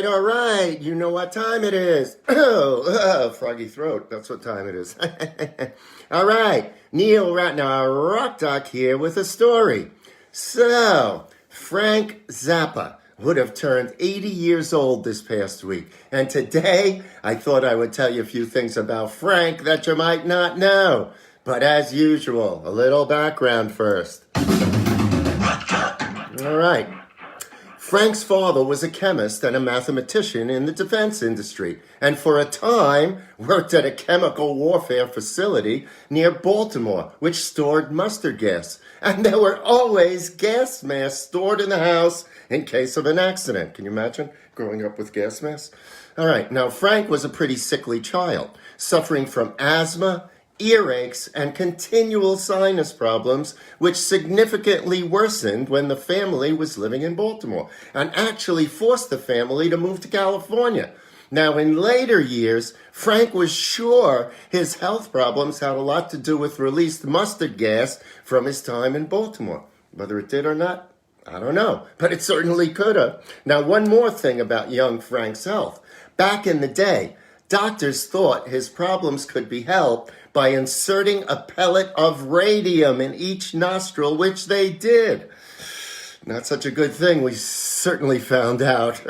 all right. You know what time it is. Oh, froggy throat. That's what time it is. All right. Neil Ratner, Rock Doc here with a story. So, Frank Zappa would have turned 80 years old this past week. And today, I thought I would tell you a few things about Frank that you might not know. But as usual, a little background first. All right. Frank's father was a chemist and a mathematician in the defense industry, and for a time worked at a chemical warfare facility near Baltimore, which stored mustard gas. And there were always gas masks stored in the house in case of an accident. Can you imagine growing up with gas masks? All right, now Frank was a pretty sickly child, suffering from asthma, earaches, and continual sinus problems, which significantly worsened when the family was living in Baltimore and actually forced the family to move to California. Now, in later years, Frank was sure his health problems had a lot to do with released mustard gas from his time in Baltimore. Whether it did or not, I don't know, but it certainly could have. Now, one more thing about young Frank's health. Back in the day, doctors thought his problems could be helped by inserting a pellet of radium in each nostril, which they did. Not such a good thing, we certainly found out.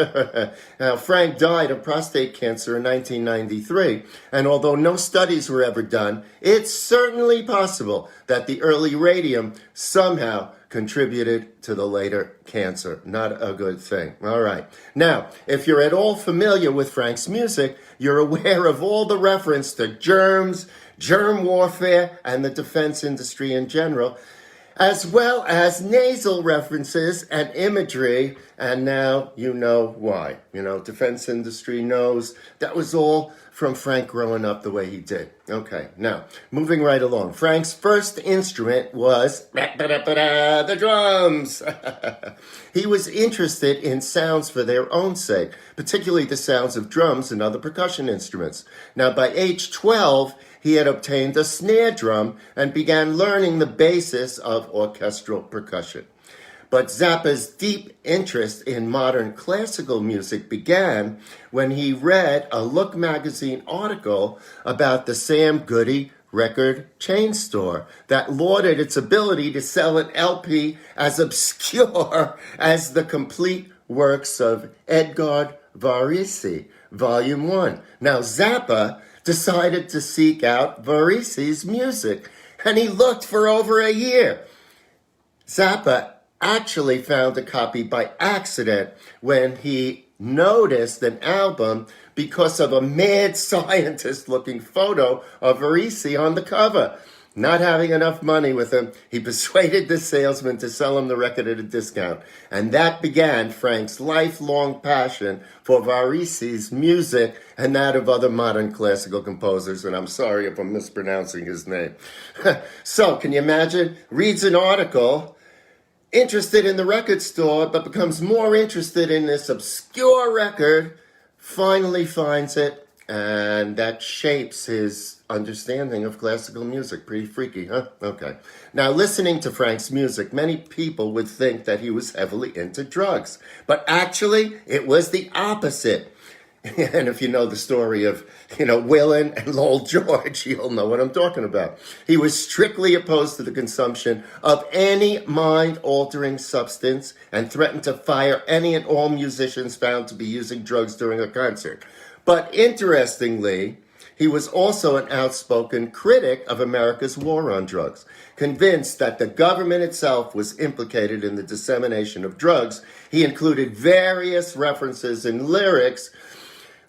Now, Frank died of prostate cancer in 1993, and although no studies were ever done, it's certainly possible that the early radium somehow contributed to the later cancer. Not a good thing. All right. Now, if you're at all familiar with Frank's music, you're aware of all the reference to germs, germ warfare, and the defense industry in general, as well as nasal references and imagery, and now you know why. Defense industry knows that was all from Frank growing up the way he did. Okay, now, moving right along. Frank's first instrument was the drums. He was interested in sounds for their own sake, particularly the sounds of drums and other percussion instruments. Now, by age 12, he had obtained a snare drum and began learning the basis of orchestral percussion. But Zappa's deep interest in modern classical music began when he read a Look magazine article about the Sam Goody record chain store that lauded its ability to sell an LP as obscure as the complete works of Edgar Varese, Volume 1. Now, Zappa decided to seek out Varese's music, and he looked for over a year. Zappa actually found a copy by accident when he noticed an album because of a mad scientist-looking photo of Varese on the cover. Not having enough money with him, he persuaded the salesman to sell him the record at a discount. And that began Frank's lifelong passion for Varese's music and that of other modern classical composers. And I'm sorry if I'm mispronouncing his name. So, can you imagine? Reads an article, interested in the record store, but becomes more interested in this obscure record, finally finds it, and that shapes his understanding of classical music. Pretty freaky, huh? Okay. Now, listening to Frank's music, many people would think that he was heavily into drugs. But actually, it was the opposite. And if you know the story of, Waylon and Lowell George, you'll know what I'm talking about. He was strictly opposed to the consumption of any mind-altering substance and threatened to fire any and all musicians found to be using drugs during a concert. But interestingly, he was also an outspoken critic of America's war on drugs. Convinced that the government itself was implicated in the dissemination of drugs, he included various references in lyrics.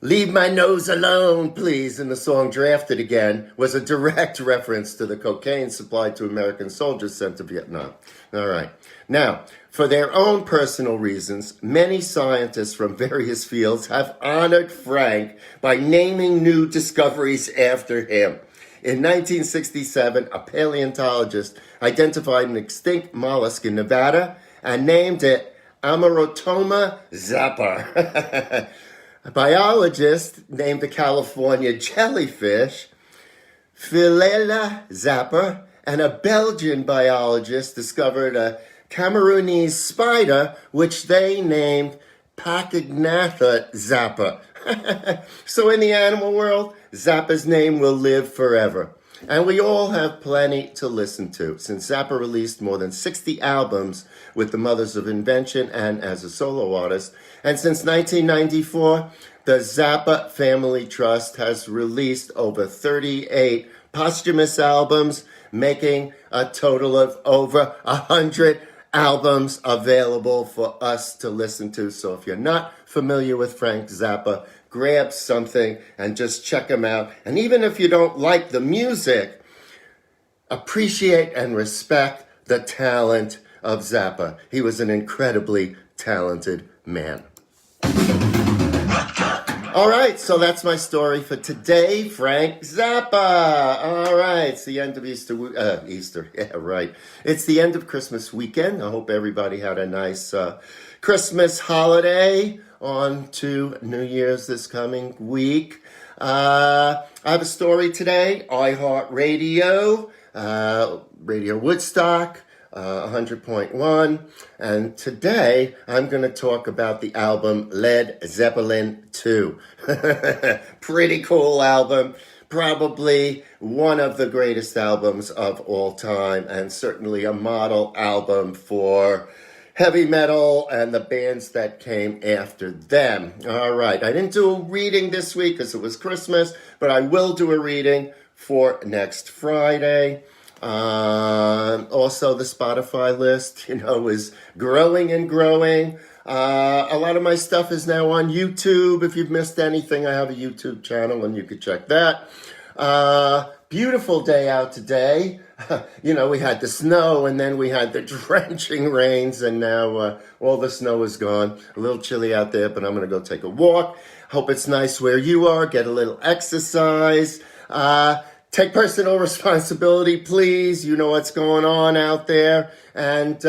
"Leave my nose alone, please," in the song Drafted Again, was a direct reference to the cocaine supplied to American soldiers sent to Vietnam. All right. Now, for their own personal reasons, many scientists from various fields have honored Frank by naming new discoveries after him. In 1967, a paleontologist identified an extinct mollusk in Nevada and named it Amarotoma zappa. A biologist named the California jellyfish Philela zappa, and a Belgian biologist discovered a Cameroonese spider, which they named Pacagnatha Zappa. So in the animal world, Zappa's name will live forever. And we all have plenty to listen to, since Zappa released more than 60 albums with the Mothers of Invention and as a solo artist. And since 1994, the Zappa Family Trust has released over 38 posthumous albums, making a total of over 100 albums available for us to listen to. So if you're not familiar with Frank Zappa, grab something and just check him out. And even if you don't like the music, appreciate and respect the talent of Zappa. He was an incredibly talented man. All right, so that's my story for today, Frank Zappa. All right, it's the end of Easter, yeah, right. It's the end of Christmas weekend. I hope everybody had a nice Christmas holiday. On to New Year's this coming week. I have a story today. iHeartRadio, Radio Woodstock, 100.1. And today I'm going to talk about the album Led Zeppelin 2. Pretty cool album. Probably one of the greatest albums of all time, and certainly a model album for heavy metal and the bands that came after them. All right, I didn't do a reading this week because it was Christmas, but I will do a reading for next Friday. Also, the Spotify list, is growing and growing. A lot of my stuff is now on YouTube. If you've missed anything, I have a YouTube channel and you could check that. Beautiful day out today. We had the snow and then we had the drenching rains, and now all the snow is gone. A little chilly out there, but I'm going to go take a walk. Hope it's nice where you are. Get a little exercise. Take personal responsibility, please. You know what's going on out there. And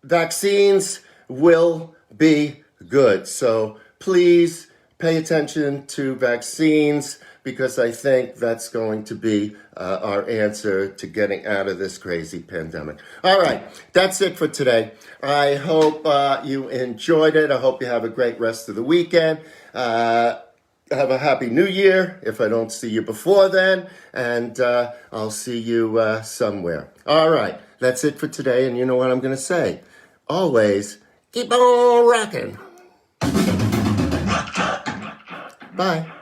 vaccines will be good. So please pay attention to vaccines, because I think that's going to be our answer to getting out of this crazy pandemic. All right, that's it for today. I hope you enjoyed it. I hope you have a great rest of the weekend. Have a happy new year if I don't see you before then, and I'll see you somewhere. All right, that's it for today, and you know what I'm going to say. Always keep on rocking. Bye.